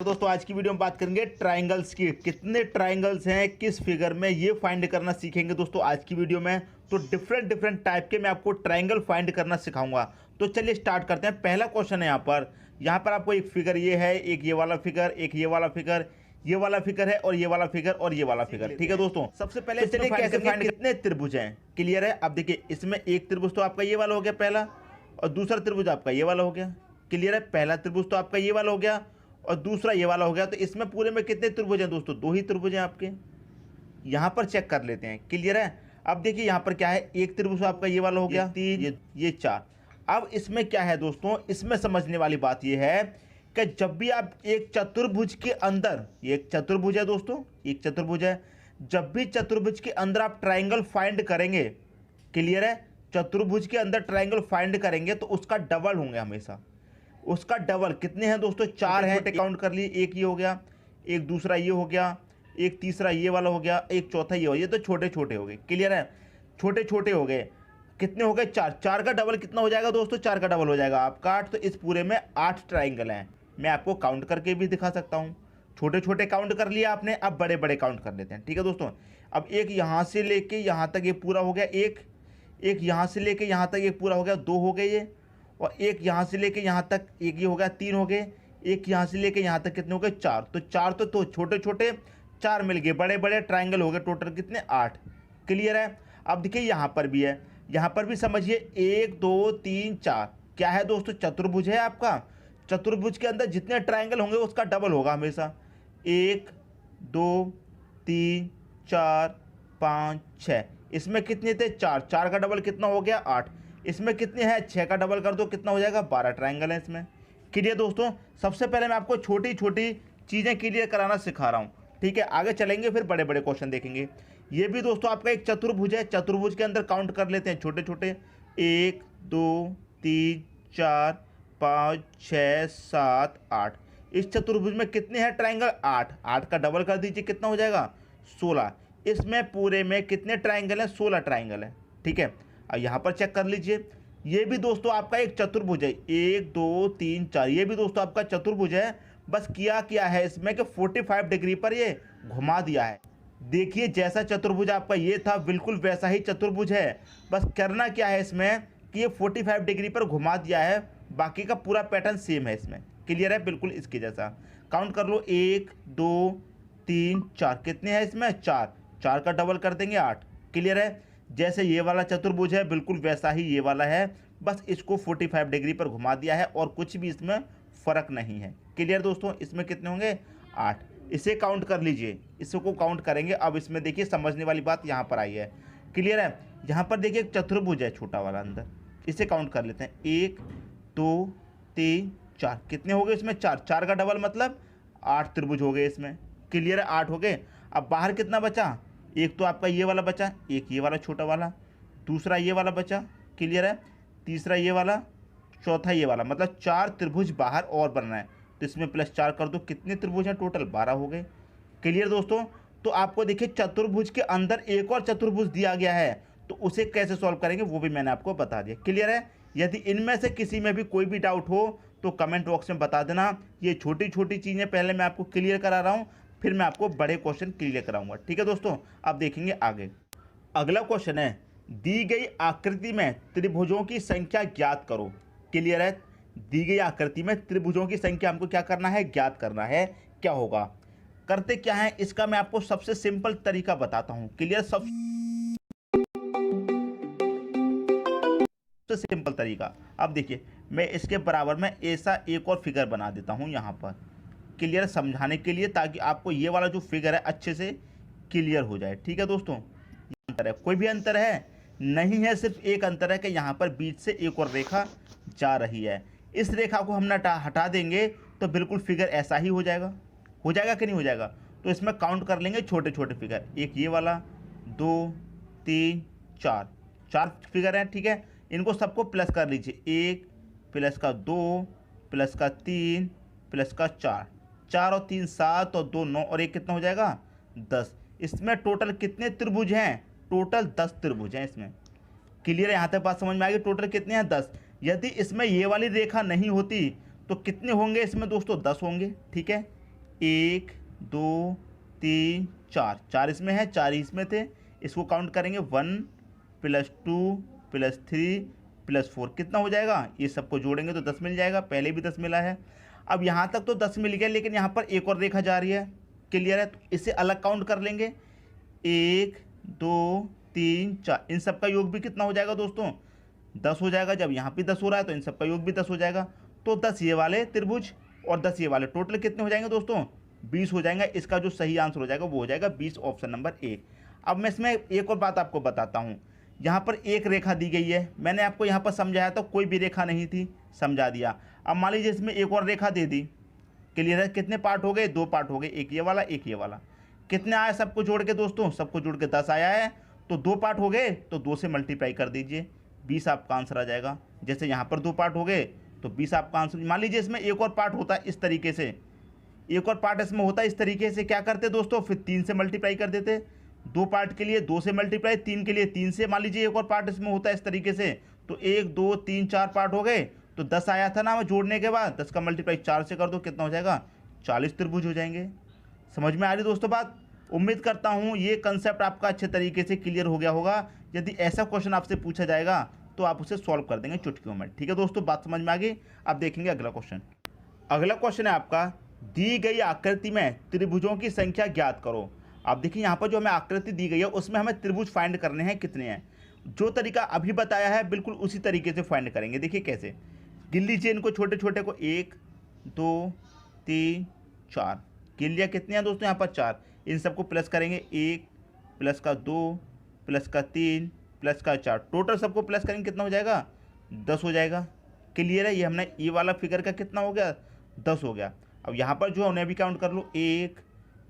दोस्तों आज की वीडियो में बात करेंगे ट्रायंगल्स की। कितने ट्रायंगल्स हैं किस फिगर में, ये फाइंड करना सीखेंगे दोस्तों आज की वीडियो में। तो डिफरेंट टाइप के मैं आपको ट्रायंगल फाइंड करना सिखाऊंगा। तो चलिए स्टार्ट करते हैं। पहला क्वेश्चन है यहाँ पर आपको एक फिगर ये है, एक ये वाला फिगर, एक ये वाला फिगर, ये वाला फिगर है और ये वाला फिगर और ये वाला फिगर। ठीक है दोस्तों, सबसे पहले चलिए कैसे फाइंड, कितने त्रिभुज हैं। क्लियर है। अब देखिए इसमें एक त्रिभुज तो आपका ये वाला हो गया पहला, और दूसरा त्रिभुज आपका ये वाला हो गया। क्लियर है। पहला त्रिभुज तो आपका ये वाला हो गया और दूसरा ये वाला हो गया। तो इसमें पूरे में कितने त्रिभुज हैं दोस्तों? दो ही त्रिभुज हैं आपके। यहाँ पर चेक कर लेते हैं। क्लियर है। अब देखिए यहाँ पर क्या है, एक त्रिभुज आपका ये वाला हो गया, तीन, ये चार। अब इसमें क्या है दोस्तों, इसमें समझने वाली बात ये है कि जब भी आप एक चतुर्भुज के अंदर, ये एक चतुर्भुज है दोस्तों, एक चतुर्भुज है, जब भी चतुर्भुज के अंदर आप ट्राइंगल फाइंड करेंगे, क्लियर है, चतुर्भुज के अंदर ट्राइंगल फाइंड करेंगे तो उसका डबल होंगे हमेशा। उसका डबल कितने हैं दोस्तों? चार हैं। काउंट कर लिए, एक ये हो गया, एक दूसरा ये हो गया, एक तीसरा ये वाला हो गया, एक चौथा ये हो गया। ये तो छोटे छोटे हो गए। क्लियर है। छोटे छोटे हो गए। कितने हो गए? चार। चार का डबल कितना हो जाएगा दोस्तों? चार का डबल हो जाएगा आपका 8। तो इस पूरे में 8 ट्राइंगल हैं। मैं आपको काउंट करके भी दिखा सकता हूँ। छोटे छोटे काउंट कर लिया आपने, अब बड़े बड़े काउंट कर लेते हैं। ठीक है दोस्तों। अब एक यहाँ से लेके यहाँ तक ये पूरा हो गया, एक यहाँ से लेके यहाँ तक ये पूरा हो गया, दो हो गए ये, और एक यहाँ से लेके यहाँ तक एक ये हो गया, तीन हो गए। एक यहाँ से लेके यहाँ तक कितने हो गए? चार। तो चार तो छोटे छोटे चार मिल गए, बड़े बड़े ट्राइंगल हो गए। टोटल कितने? 8। क्लियर है। अब देखिए यहाँ पर भी है, यहाँ पर भी समझिए 1 2 3 4। क्या है दोस्तों? चतुर्भुज है आपका। चतुर्भुज के अंदर जितने ट्राइंगल होंगे उसका डबल होगा हमेशा। 1 2 3 4 5 6। इसमें कितने थे? 4। 4 का डबल कितना हो गया? 8। इसमें कितने हैं? 6 का डबल कर दो, कितना हो जाएगा? 12 ट्राइंगल है इसमें। क्लियर दोस्तों। सबसे पहले मैं आपको छोटी छोटी चीज़ें क्लियर कराना सिखा रहा हूँ। ठीक है, आगे चलेंगे फिर बड़े बड़े क्वेश्चन देखेंगे। ये भी दोस्तों आपका एक चतुर्भुज है। चतुर्भुज के अंदर काउंट कर लेते हैं छोटे छोटे। 1 2 3 4 5 6 7 8। इस चतुर्भुज में कितने हैं ट्राइंगल? 8। 8 का डबल कर दीजिए, कितना हो जाएगा? 16। इसमें पूरे में कितने ट्राइंगल हैं? 16 ट्राइंगल है। ठीक है। अब यहाँ पर चेक कर लीजिए, ये भी दोस्तों आपका एक चतुर्भुज है। 1 2 3 4। ये भी दोस्तों आपका चतुर्भुज है। बस क्या है इसमें कि 45 डिग्री पर ये घुमा दिया है। देखिए जैसा चतुर्भुज आपका ये था बिल्कुल वैसा ही चतुर्भुज है। बस करना क्या है इसमें कि ये 45 डिग्री पर घुमा दिया है, बाकी का पूरा पैटर्न सेम है इसमें। क्लियर है, बिल्कुल इसके जैसा। काउंट कर लो, 1 2 3 4। कितने हैं इसमें? 4। 4 का डबल कर देंगे, 8। क्लियर है। जैसे ये वाला चतुर्भुज है बिल्कुल वैसा ही ये वाला है, बस इसको 45 डिग्री पर घुमा दिया है और कुछ भी इसमें फ़र्क नहीं है। क्लियर दोस्तों। इसमें कितने होंगे? 8। इसे काउंट कर लीजिए, इसको काउंट करेंगे। अब इसमें देखिए समझने वाली बात यहाँ पर आई है। क्लियर है। यहाँ पर देखिए एक चतुर्भुज है छोटा वाला अंदर, इसे काउंट कर लेते हैं। 1 2 3 4। कितने हो गए इसमें? 4। 4 का डबल मतलब 8 त्रिभुज हो गए इसमें। क्लियर है, 8 हो गए। अब बाहर कितना बचा? एक तो आपका ये वाला बचा, एक ये वाला छोटा वाला, दूसरा ये वाला बचा। क्लियर है। तीसरा ये वाला, चौथा ये वाला, मतलब 4 त्रिभुज बाहर और बनना है। तो इसमें +4 कर दो, कितने त्रिभुज हैं? टोटल 12 हो गए। क्लियर दोस्तों। तो आपको देखिए चतुर्भुज के अंदर एक और चतुर्भुज दिया गया है, तो उसे कैसे सॉल्व करेंगे वो भी मैंने आपको बता दिया। क्लियर है। यदि इनमें से किसी में भी कोई भी डाउट हो तो कमेंट बॉक्स में बता देना। ये छोटी छोटी चीज़ें पहले मैं आपको क्लियर करा रहा हूँ, फिर मैं आपको बड़े क्वेश्चन क्लियर कराऊंगा। ठीक है दोस्तों। अब देखेंगे आगे। अगला क्वेश्चन है, दी गई आकृति में त्रिभुजों की संख्या ज्ञात करो। क्लियर है। दी गई आकृति में त्रिभुजों की संख्या हमको क्या करना है? ज्ञात करना है। क्या होगा, करते क्या है इसका मैं आपको सबसे सिंपल तरीका बताता हूं। क्लियर। सबसे सिंपल तरीका, अब देखिए मैं इसके बराबर में ऐसा एक और फिगर बना देता हूं यहाँ पर। क्लियर, समझाने के लिए, ताकि आपको ये वाला जो फिगर है अच्छे से क्लियर हो जाए। ठीक है दोस्तों। अंतर है, कोई भी अंतर है नहीं है, सिर्फ एक अंतर है कि यहाँ पर बीच से एक और रेखा जा रही है। इस रेखा को हम हटा देंगे तो बिल्कुल फिगर ऐसा ही हो जाएगा। हो जाएगा कि नहीं हो जाएगा? तो इसमें काउंट कर लेंगे छोटे छोटे फिगर। एक ये वाला, 2 3 4। 4 फिगर हैं। ठीक है। इनको सबको प्लस कर लीजिए। 1 प्लस का 2 प्लस का 3 प्लस का 4। 4 और 3 7 और 2 9 और 1 कितना हो जाएगा? 10। इसमें टोटल कितने त्रिभुज हैं? टोटल 10 त्रिभुज हैं इसमें। क्लियर है। यहाँ तक बात समझ में आ गई। टोटल कितने हैं? 10। यदि इसमें ये वाली रेखा नहीं होती तो कितने होंगे इसमें दोस्तों? 10 होंगे। ठीक है। 1 2 3 4, 4 इसमें है, 4 ही इसमें थे। इसको काउंट करेंगे 1 + 2 + 3 + 4 कितना हो जाएगा, ये सबको जोड़ेंगे तो 10 मिल जाएगा, पहले भी 10 मिला है। अब यहाँ तक तो 10 मिल गया, लेकिन यहाँ पर एक और रेखा जा रही है, क्लियर है, तो इसे अलग काउंट कर लेंगे। 1 2 3 4, इन सब का योग भी कितना हो जाएगा दोस्तों, 10 हो जाएगा। जब यहाँ पे 10 हो रहा है तो इन सब का योग भी 10 हो जाएगा। तो 10 ये वाले त्रिभुज और 10 ये वाले, टोटल कितने हो जाएंगे दोस्तों, 20 हो जाएंगे। इसका जो सही आंसर हो जाएगा वो हो जाएगा 20, ऑप्शन नंबर ए। अब मैं इसमें एक और बात आपको बताता हूँ। यहाँ पर एक रेखा दी गई है, मैंने आपको यहाँ पर समझाया था, कोई भी रेखा नहीं थी, समझा दिया। अब मान लीजिए इसमें एक और रेखा दे दी, क्लियर है। कितने पार्ट हो गए, 2 पार्ट हो गए, एक ये वाला एक ये वाला। कितने आया सबको जोड़ के दोस्तों, सबको जोड़ के 10 आया है। तो 2 पार्ट हो गए तो 2 से मल्टीप्लाई कर दीजिए, 20 आपका आंसर आ जाएगा। जैसे यहाँ पर 2 पार्ट हो गए तो 20 आपका आंसर। मान लीजिए इसमें एक और पार्ट होता है इस तरीके से, एक और पार्ट इसमें होता है इस तरीके से, क्या करते दोस्तों, फिर 3 से मल्टीप्लाई कर देते। 2 पार्ट के लिए 2 से मल्टीप्लाई, 3 के लिए 3 से। मान लीजिए एक और पार्ट इसमें होता है इस तरीके से, तो 1 2 3 4 पार्ट हो गए तो 10 आया था ना जोड़ने के बाद, 10 का मल्टीप्लाई 4 से कर दो, कितना हो जाएगा, 40 त्रिभुज हो जाएंगे। समझ में आ रही दोस्तों बात। उम्मीद करता हूँ ये कंसेप्ट आपका अच्छे तरीके से क्लियर हो गया होगा। यदि ऐसा क्वेश्चन आपसे पूछा जाएगा तो आप उसे सॉल्व कर देंगे चुटकियों में। ठीक है दोस्तों, बात समझ में आ गई। अब देखेंगे अगला क्वेश्चन। अगला क्वेश्चन है आपका, दी गई आकृति में त्रिभुजों की संख्या ज्ञात करो। आप देखिए यहाँ पर जो हमें आकृति दी गई है उसमें हमें त्रिभुज फाइंड करने हैं, कितने हैं। जो तरीका अभी बताया है बिल्कुल उसी तरीके से फाइंड करेंगे। देखिए कैसे, गिन लीजिए इनको छोटे छोटे को, 1 2 3 4, गिन लिया। कितने हैं दोस्तों यहाँ पर, 4। इन सबको प्लस करेंगे, 1 + का 2 + का 3 + का 4, टोटल सबको प्लस करेंगे कितना हो जाएगा, 10 हो जाएगा। क्लियर है, ये हमने ये वाला फिगर का कितना हो गया, 10 हो गया। अब यहाँ पर जो उन्हें भी काउंट कर लो, 1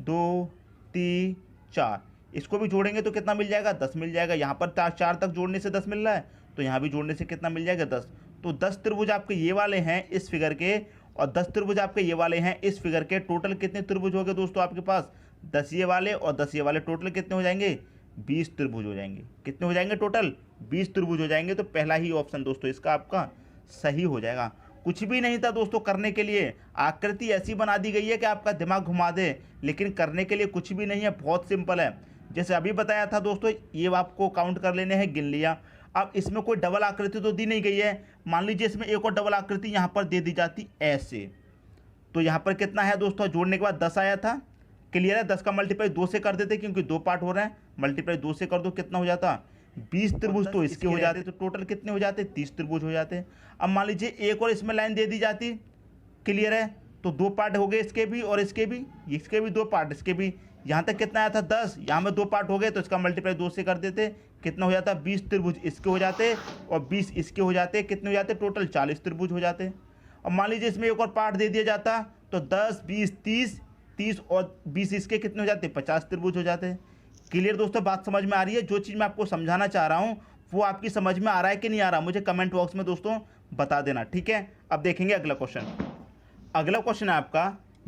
2 3 4, इसको भी जोड़ेंगे तो कितना मिल जाएगा, 10 मिल जाएगा। यहाँ पर 4 तक जोड़ने से 10 मिल रहा है, तो यहाँ भी जोड़ने से कितना मिल जाएगा, 10। तो 10 त्रिभुज आपके ये वाले हैं इस फिगर के, और 10 त्रिभुज आपके ये वाले हैं इस फिगर के। टोटल कितने त्रिभुज हो गए दोस्तों आपके पास, 10 ये वाले और 10 ये वाले, टोटल कितने हो जाएंगे, 20 त्रिभुज हो जाएंगे। कितने हो जाएंगे टोटल, 20 त्रिभुज हो जाएंगे। तो पहला ही ऑप्शन दोस्तों इसका आपका सही हो जाएगा। कुछ भी नहीं था दोस्तों करने के लिए, आकृति ऐसी बना दी गई है कि आपका दिमाग घुमा दे, लेकिन करने के लिए कुछ भी नहीं है, बहुत सिंपल है। जैसे अभी बताया था दोस्तों, ये आपको काउंट कर लेने हैं, गिन लिया। अब इसमें कोई डबल आकृति तो दी नहीं गई है, मान लीजिए इसमें एक और डबल आकृति यहाँ पर दे दी जाती ऐसे, तो यहाँ पर कितना है दोस्तों, जोड़ने के बाद 10 आया था। क्लियर है, 10 का मल्टीप्लाई 2 से कर देते क्योंकि 2 पार्ट हो रहे हैं, मल्टीप्लाई 2 से कर दो, कितना हो जाता, 20 त्रिभुज तो इसके हो जाते, तो टोटल कितने हो जाते, 30 त्रिभुज हो जाते। अब मान लीजिए एक और इसमें लाइन दे दी जाती, क्लियर है, तो 2 पार्ट हो गए इसके भी और इसके भी 2 पार्ट, इसके भी। यहाँ तक कितना आया था, 10, यहाँ में 2 पार्ट हो गए तो इसका मल्टीप्लाई 2 से कर देते, कितना हो जाता, 20 त्रिभुज इसके हो जाते और 20 इसके हो जाते, कितने हो जाते, टोटल 40 त्रिभुज हो जाते। अब मान लीजिए इसमें एक और पार्ट दे दिया जाता, तो 10 20 30 और 20 इसके कितने हो जाते, 50 त्रिभुज हो जाते। क्लियर दोस्तों, बात समझ में आ रही है। जो चीज़ मैं आपको समझाना चाह रहा हूँ वो आपकी समझ में आ रहा है कि नहीं आ रहा, मुझे कमेंट बॉक्स में दोस्तों बता देना, ठीक है। अब देखेंगे अगला क्वेश्चन। अगला क्वेश्चन है आपका,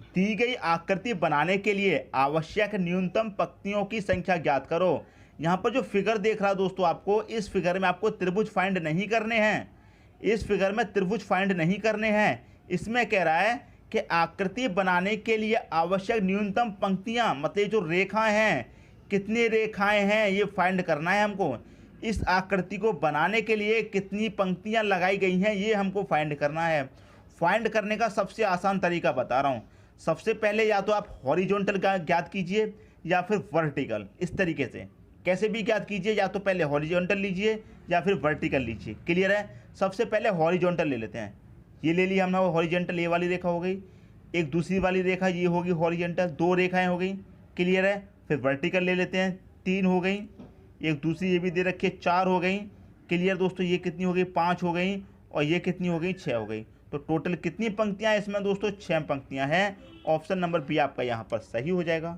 दी गई आकृति बनाने के लिए आवश्यक न्यूनतम पंक्तियों की संख्या ज्ञात करो। यहाँ पर जो फिगर देख रहा दोस्तों आपको, इस फिगर में आपको त्रिभुज फाइंड नहीं करने हैं, इस फिगर में त्रिभुज फाइंड नहीं करने हैं। इसमें कह रहा है कि आकृति बनाने के लिए आवश्यक न्यूनतम पंक्तियाँ, मतलब जो रेखाएं हैं, कितनी रेखाएं हैं ये फाइंड करना है हमको। इस आकृति को बनाने के लिए कितनी पंक्तियाँ लगाई गई हैं ये हमको फाइंड करना है। फाइंड करने का सबसे आसान तरीका बता रहा हूँ। सबसे पहले या तो आप हॉरिजॉन्टल का ज्ञात कीजिए या फिर वर्टिकल, इस तरीके से कैसे भी ज्ञात कीजिए, या तो पहले हॉरिजॉन्टल लीजिए या फिर वर्टिकल लीजिए। क्लियर है, सबसे पहले हॉरिजॉन्टल ले लेते हैं। ये ले लिया हमने हॉरिजॉन्टल, ये वाली रेखा हो गई, एक दूसरी वाली रेखा ये होगी हॉरिजॉन्टल, 2 रेखाएं हो गई। क्लियर है, फिर वर्टिकल ले लेते हैं, 3 हो गई, एक दूसरी ये भी दे रखी है, 4 हो गई। क्लियर दोस्तों, ये कितनी हो गई, 5 हो गई, और ये कितनी हो गई, 6 हो गई। तो टोटल कितनी पंक्तियां इसमें दोस्तों, 6 पंक्तियां हैं। ऑप्शन नंबर बी आपका यहाँ पर सही हो जाएगा।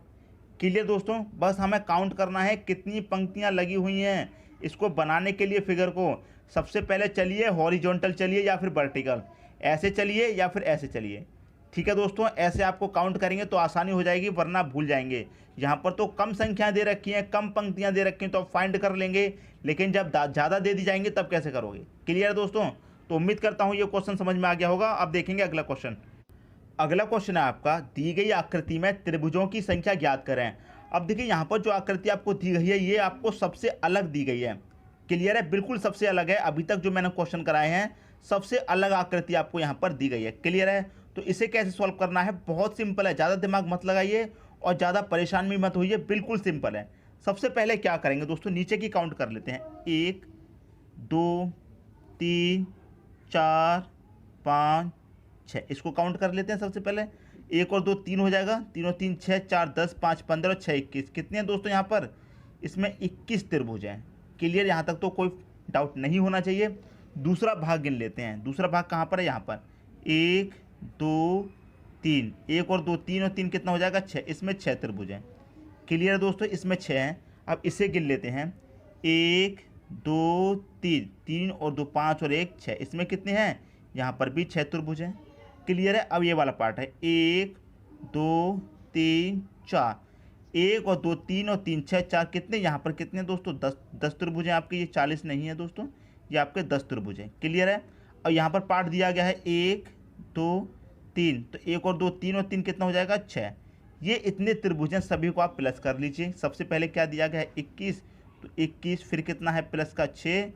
क्लियर दोस्तों, बस हमें काउंट करना है कितनी पंक्तियां लगी हुई हैं इसको बनाने के लिए फिगर को। सबसे पहले चलिए हॉरिजॉन्टल चलिए या फिर वर्टिकल, ऐसे चलिए या फिर ऐसे चलिए। ठीक है दोस्तों, ऐसे आपको काउंट करेंगे तो आसानी हो जाएगी, वरना भूल जाएंगे। यहाँ पर तो कम संख्याएं दे रखी हैं, कम पंक्तियां दे रखी हैं, तो आप फाइंड कर लेंगे, लेकिन जब ज़्यादा दे दी जाएंगे तब कैसे करोगे। क्लियर है दोस्तों, तो उम्मीद करता हूँ ये क्वेश्चन समझ में आ गया होगा। अब देखेंगे अगला क्वेश्चन। अगला क्वेश्चन है आपका, दी गई आकृति में त्रिभुजों की संख्या ज्ञात करें। अब देखिए यहाँ पर जो आकृति आपको दी गई है ये आपको सबसे अलग दी गई है। क्लियर है, बिल्कुल सबसे अलग है। अभी तक जो मैंने क्वेश्चन कराए हैं सबसे अलग आकृति आपको यहाँ पर दी गई है। क्लियर है, तो इसे कैसे सॉल्व करना है, बहुत सिंपल है। ज़्यादा दिमाग मत लगाइए और ज़्यादा परेशान भी मत होइए, बिल्कुल सिंपल है। सबसे पहले क्या करेंगे दोस्तों, नीचे की काउंट कर लेते हैं। 1 2 3 4 5 6, इसको काउंट कर लेते हैं सबसे पहले। 1 और 2 3 हो जाएगा, 3 और 3 6, 4 10, 5 15 और 6 21। कितने हैं दोस्तों यहाँ पर, इसमें 21 त्रिभुज हैं। क्लियर, यहाँ तक तो कोई डाउट नहीं होना चाहिए। दूसरा भाग गिन लेते हैं। दूसरा भाग कहाँ पर है, यहाँ पर 1 2 3, 1 और 2 3 और 3 कितना हो जाएगा 6, इसमें 6 त्रिभुज हैं। क्लियर है दोस्तों, इसमें 6 हैं। अब इसे गिन लेते हैं। 1 2 3, 3 और 2 5 और 1 6, इसमें कितने हैं, यहाँ पर भी 6 त्रिभुज हैं। क्लियर है, अब ये वाला पार्ट है 1 2 3 4, 1 और 2 3 और 3 6 4, कितने यहाँ पर कितने हैं दोस्तों 10 त्रिभुज हैं आपके। ये 40 नहीं है दोस्तों, ये आपके 10 त्रिभुज हैं। क्लियर है, और यहाँ पर पार्ट दिया गया है 1 2 3, तो 1 और 2 3 और 3 कितना हो जाएगा 6। ये इतने त्रिभुज हैं, सभी को आप प्लस कर लीजिए। सबसे पहले क्या दिया गया है 21, तो 21 फिर कितना है प्लस का 6,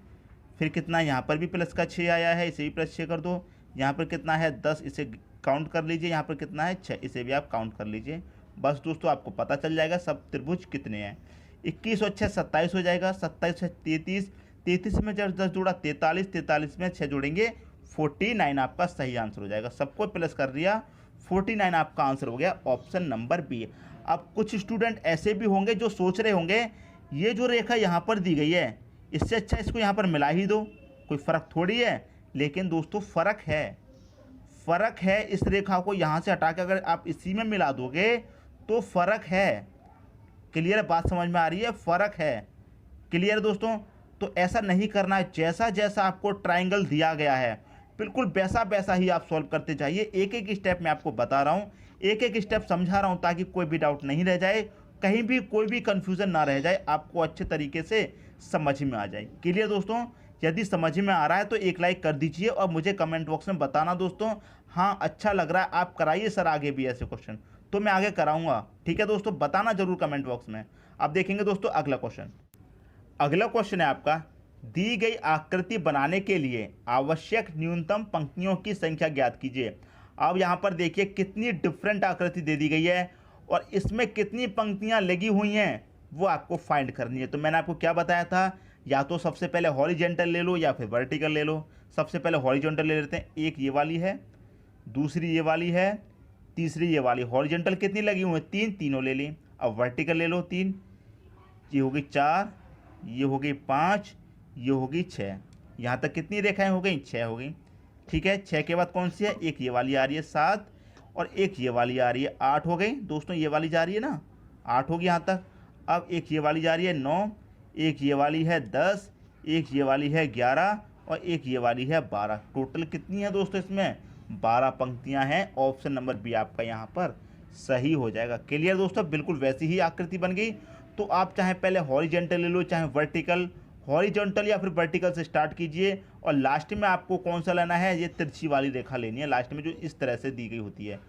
फिर कितना यहाँ पर भी प्लस का 6 आया है, इसे भी प्लस 6 कर दो। यहाँ पर कितना है 10, इसे काउंट कर लीजिए। यहाँ पर कितना है 6, इसे भी आप काउंट कर लीजिए। बस दोस्तों आपको पता चल जाएगा सब त्रिभुज कितने हैं। 21 और 6 27 हो जाएगा, 27 से 33, 33 में जब 10 जोड़ा 43, 43 में 6 जोड़ेंगे 49 आपका सही आंसर हो जाएगा। सबको प्लस कर दिया, 49 आपका आंसर हो गया, ऑप्शन नंबर बी। अब कुछ स्टूडेंट ऐसे भी होंगे जो सोच रहे होंगे ये जो रेखा यहाँ पर दी गई है इससे अच्छा इसको यहाँ पर मिला ही दो, कोई फ़र्क थोड़ी है। लेकिन दोस्तों फ़र्क है, फ़र्क है। इस रेखा को यहाँ से हटा के अगर आप इसी में मिला दोगे तो फ़र्क है। क्लियर है, बात समझ में आ रही है, फ़र्क है। क्लियर दोस्तों, तो ऐसा नहीं करना है। जैसा जैसा आपको ट्राइंगल दिया गया है बिल्कुल वैसा वैसा ही आप सॉल्व करते जाइए। एक एक स्टेप मैं आपको बता रहा हूँ, एक एक स्टेप समझा रहा हूँ ताकि कोई भी डाउट नहीं रह जाए, कहीं भी कोई भी कन्फ्यूज़न ना रह जाए, आपको अच्छे तरीके से समझ में आ जाए। क्लियर दोस्तों, यदि समझ में आ रहा है तो एक लाइक कर दीजिए और मुझे कमेंट बॉक्स में बताना दोस्तों, हाँ अच्छा लग रहा है, आप कराइए सर आगे भी ऐसे क्वेश्चन, तो मैं आगे कराऊंगा। ठीक है दोस्तों, बताना जरूर कमेंट बॉक्स में। अब देखेंगे दोस्तों अगला क्वेश्चन। अगला क्वेश्चन है आपका, दी गई आकृति बनाने के लिए आवश्यक न्यूनतम पंक्तियों की संख्या ज्ञात कीजिए। अब यहाँ पर देखिए कितनी डिफरेंट आकृति दे दी गई है और इसमें कितनी पंक्तियाँ लगी हुई हैं वो आपको फाइंड करनी है। तो मैंने आपको क्या बताया था, या तो सबसे पहले हॉरिजेंटल ले लो या फिर वर्टिकल ले लो। सबसे पहले हॉरिजेंटल ले लेते हैं, एक ये वाली है, दूसरी ये वाली है, तीसरी ये वाली। हॉरिजेंटल कितनी लगी हुई है, 3, तीनों ले ली। अब वर्टिकल ले लो 3, ये होगी 4, ये हो गई 5, ये होगी 6। यहाँ तक कितनी रेखाएं हो गई, 6 हो गई। ठीक है, 6 के बाद कौन सी है, एक ये वाली आ रही है 7 और एक ये वाली आ रही है 8 हो गई दोस्तों। ये वाली जा रही है ना, 8 होगी यहाँ तक। अब एक ये वाली जा रही है 9, एक ये वाली है 10, एक ये वाली है 11 और एक ये वाली है 12। टोटल कितनी है दोस्तों, इसमें 12 पंक्तियाँ हैं। ऑप्शन नंबर बी आपका यहाँ पर सही हो जाएगा। क्लियर दोस्तों, बिल्कुल वैसी ही आकृति बन गई। तो आप चाहे पहले हॉरिजेंटल ले लो चाहे वर्टिकल, हॉरिजॉन्टल या फिर वर्टिकल से स्टार्ट कीजिए और लास्ट में आपको कौन सा लेना है, ये तिरछी वाली रेखा लेनी है लास्ट में जो इस तरह से दी गई होती है।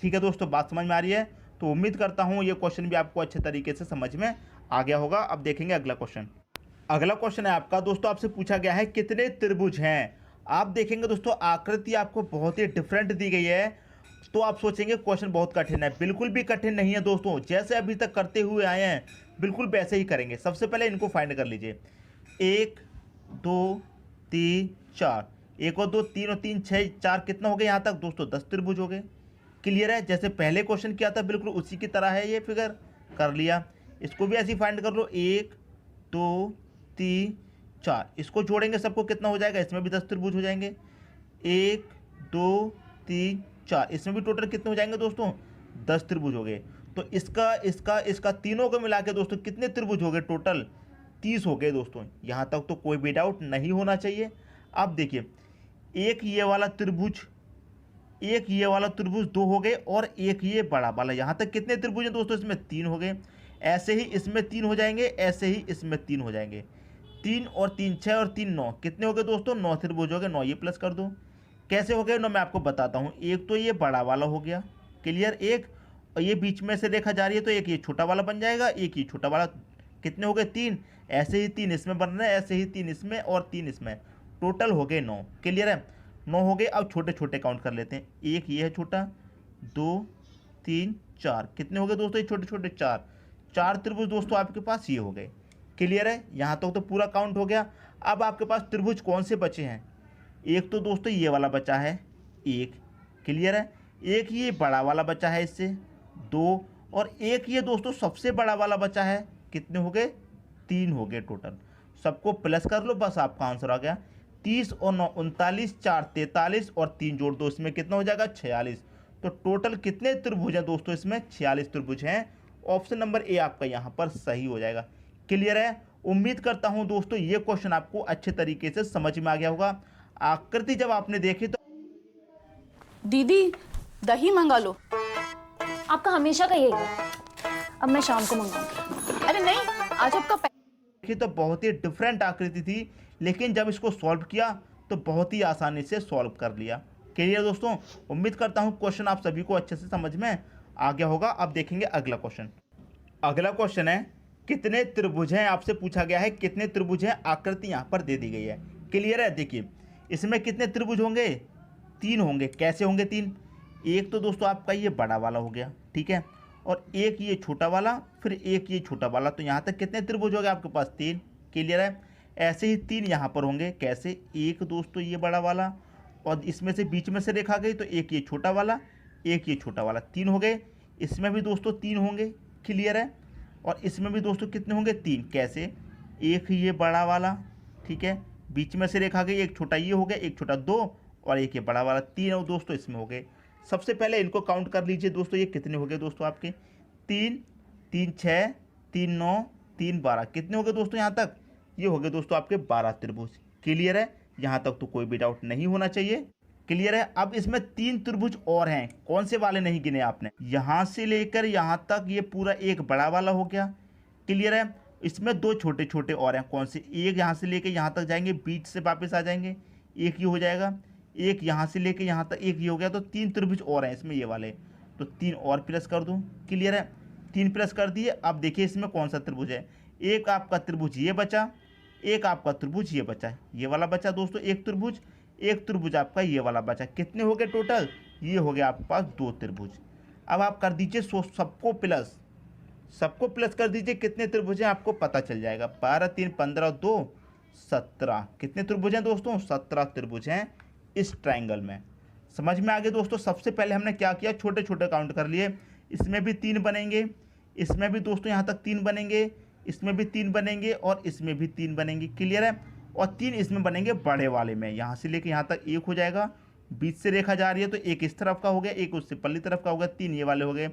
ठीक है दोस्तों, बात समझ में आ रही है। तो उम्मीद करता हूँ ये क्वेश्चन भी आपको अच्छे तरीके से समझ में आ गया होगा। अब देखेंगे अगला क्वेश्चन। अगला क्वेश्चन है आपका दोस्तों, आपसे पूछा गया है कितने त्रिभुज हैं। आप देखेंगे दोस्तों आकृति आपको बहुत ही डिफरेंट दी गई है, तो आप सोचेंगे क्वेश्चन बहुत कठिन है। बिल्कुल भी कठिन नहीं है दोस्तों, जैसे अभी तक करते हुए आए हैं बिल्कुल वैसे ही करेंगे। सबसे पहले इनको फाइंड कर लीजिए, 1 2 3 4, 1 और 2 3 और 3 6 4, कितना हो गया यहाँ तक दोस्तों, 10 त्रिभुज हो गए। क्लियर है, जैसे पहले क्वेश्चन किया था बिल्कुल उसी की तरह है, ये फिगर कर लिया। इसको भी ऐसे ही फाइंड कर लो, 1 2 3 4, इसको जोड़ेंगे सबको कितना हो जाएगा, इसमें भी 10 त्रिभुज हो जाएंगे। 1 2 3 4, इसमें भी टोटल कितने हो जाएंगे दोस्तों, 10 त्रिभुज हो गए। तो इसका इसका इसका तीनों को मिला के दोस्तों कितने त्रिभुज हो गए, टोटल 30 हो गए दोस्तों। यहाँ तक तो कोई भी डाउट नहीं होना चाहिए। अब देखिए एक ये वाला त्रिभुज, एक ये वाला त्रिभुज 2 हो गए और एक ये बड़ा वाला, यहाँ तक कितने त्रिभुज हैं दोस्तों, इसमें 3 हो गए। ऐसे ही इसमें 3 हो जाएंगे, ऐसे ही इसमें 3 हो जाएंगे। 3 और 3 6 और 3 9, कितने हो गए दोस्तों, 9 त्रिभुज हो गए। 9 ये प्लस कर दो, कैसे हो गए ना, मैं आपको बताता हूँ। एक तो ये बड़ा वाला हो गया, क्लियर, एक, और ये बीच में से रेखा जा रही है तो एक ये छोटा वाला बन जाएगा, एक ये छोटा वाला। कितने हो गए? 3। ऐसे ही 3 इसमें बन रहे हैं, ऐसे ही 3 इसमें और 3 इसमें, टोटल हो गए 9। क्लियर है? 9 हो गए। अब छोटे छोटे काउंट कर लेते हैं। एक ये है छोटा, 2 3 4, कितने हो गए दोस्तों ये छोटे छोटे? 4। 4 त्रिभुज दोस्तों आपके पास ये हो गए। क्लियर है? यहाँ तक तो पूरा काउंट हो गया। अब आपके पास त्रिभुज कौन से बचे हैं? एक तो दोस्तों ये वाला बचा है, एक, क्लियर है, एक ये बड़ा वाला बचा है इससे, 2, और एक ये दोस्तों सबसे बड़ा वाला बचा है। कितने हो गए? 3 हो गए टोटल। सबको प्लस कर लो, बस आपका आंसर आ गया। 30 और 9 39, 4 43 और 3 जोड़ दो, इसमें कितना हो जाएगा? 46। तो टोटल कितने त्रिभुज हैं दोस्तों? इसमें 46 त्रिभुज हैं। ऑप्शन नंबर ए आपका यहाँ पर सही हो जाएगा। क्लियर है? उम्मीद करता हूँ दोस्तों ये क्वेश्चन आपको अच्छे तरीके से समझ में आ गया होगा। आकृति जब आपने देखी तो दीदी दही मंगा लो। आपका हमेशा का यही है। अब मैं शाम को मंगाऊंगी। अरे नहीं, आज आपका देखी तो बहुत ही डिफरेंट आकृति थी, लेकिन जब इसको सॉल्व किया तो बहुत ही आसानी से सॉल्व कर लिया। क्लियर दोस्तों? उम्मीद करता हूँ क्वेश्चन आप सभी को अच्छे से समझ में आ गया होगा। अब देखेंगे अगला क्वेश्चन। अगला क्वेश्चन है, कितने त्रिभुज हैं? आपसे पूछा गया है कितने त्रिभुज हैं। आकृति यहाँ पर दे दी गई है। क्लियर है? देखिए इसमें कितने त्रिभुज होंगे? 3 होंगे। कैसे होंगे 3? एक तो दोस्तों आपका ये बड़ा वाला हो गया, ठीक है, और एक ये छोटा वाला, फिर एक ये छोटा वाला। तो यहाँ तक कितने त्रिभुज हो गए आपके पास? 3। क्लियर है? ऐसे ही 3 यहाँ पर होंगे। कैसे? एक दोस्तों ये बड़ा वाला, और इसमें से बीच में से रेखा गई तो एक ये छोटा वाला, एक ये छोटा वाला, 3 हो गए। इसमें भी दोस्तों 3 होंगे। क्लियर है? और इसमें भी दोस्तों कितने होंगे? 3। कैसे? एक ये बड़ा वाला, ठीक है, बीच में से रेखा गई, एक छोटा ये हो गया, एक छोटा 2, और एक ये बड़ा वाला 3 और दोस्तों इसमें हो गए। सबसे पहले इनको काउंट कर लीजिए दोस्तों, ये कितने हो गए दोस्तों आपके? 3 3 6 3 9 3 12, कितने हो गए दोस्तों यहाँ तक? ये हो गए दोस्तों आपके 12 त्रिभुज। क्लियर है? यहाँ तक तो कोई भी डाउट नहीं होना चाहिए। क्लियर है? अब इसमें 3 त्रिभुज और हैं। कौन से वाले नहीं गिने आपने? यहाँ से लेकर यहाँ तक ये पूरा एक बड़ा वाला हो गया। क्लियर है? इसमें 2 छोटे छोटे और हैं। कौन से? एक यहाँ से लेकर यहाँ तक जाएंगे, बीच से वापस आ जाएंगे, एक ये हो जाएगा, एक यहाँ से लेकर यहाँ तक एक ये हो गया। तो 3 त्रिभुज और हैं इसमें ये वाले, तो 3 और प्लस कर दूँ। क्लियर है? 3 प्लस कर दिए। अब देखिए इसमें कौन सा त्रिभुज है। एक आपका त्रिभुज ये बचा, एक आपका त्रिभुज ये बचा, ये वाला बचा दोस्तों एक त्रिभुज, एक त्रिभुज आपका ये वाला बचा। कितने हो गए टोटल? ये हो गया आपके पास 2 त्रिभुज। अब आप कर दीजिए सबको प्लस, सबको प्लस कर दीजिए। कितने त्रिभुज हैं आपको पता चल जाएगा। 12 3 15 2 17, कितने त्रिभुज हैं दोस्तों? 17 त्रिभुज हैं इस ट्रायंगल में। समझ में आ गए दोस्तों? सबसे पहले हमने क्या किया, छोटे छोटे काउंट कर लिए। इसमें भी 3 बनेंगे, इसमें भी दोस्तों यहाँ तक 3 बनेंगे, इसमें भी 3 बनेंगे और इसमें भी 3 बनेंगे। क्लियर है? और 3 इसमें बनेंगे बड़े वाले में। यहाँ से लेके यहाँ तक एक हो जाएगा, बीच से रेखा जा रही है तो एक इस तरफ का हो गया, एक उससे पल्ली तरफ का हो गया, 3 ये वाले हो गए।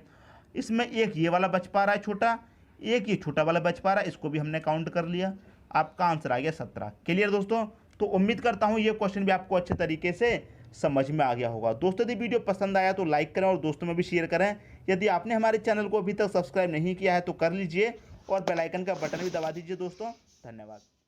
इसमें एक ये वाला बच पा रहा है छोटा, एक ये छोटा वाला बच पा रहा है, इसको भी हमने काउंट कर लिया। आपका आंसर आ गया 17। क्लियर दोस्तों? तो उम्मीद करता हूँ ये क्वेश्चन भी आपको अच्छे तरीके से समझ में आ गया होगा। दोस्तों यदि वीडियो पसंद आया तो लाइक करें और दोस्तों में भी शेयर करें। यदि आपने हमारे चैनल को अभी तक सब्सक्राइब नहीं किया है तो कर लीजिए और बेल आइकन का बटन भी दबा दीजिए दोस्तों। धन्यवाद।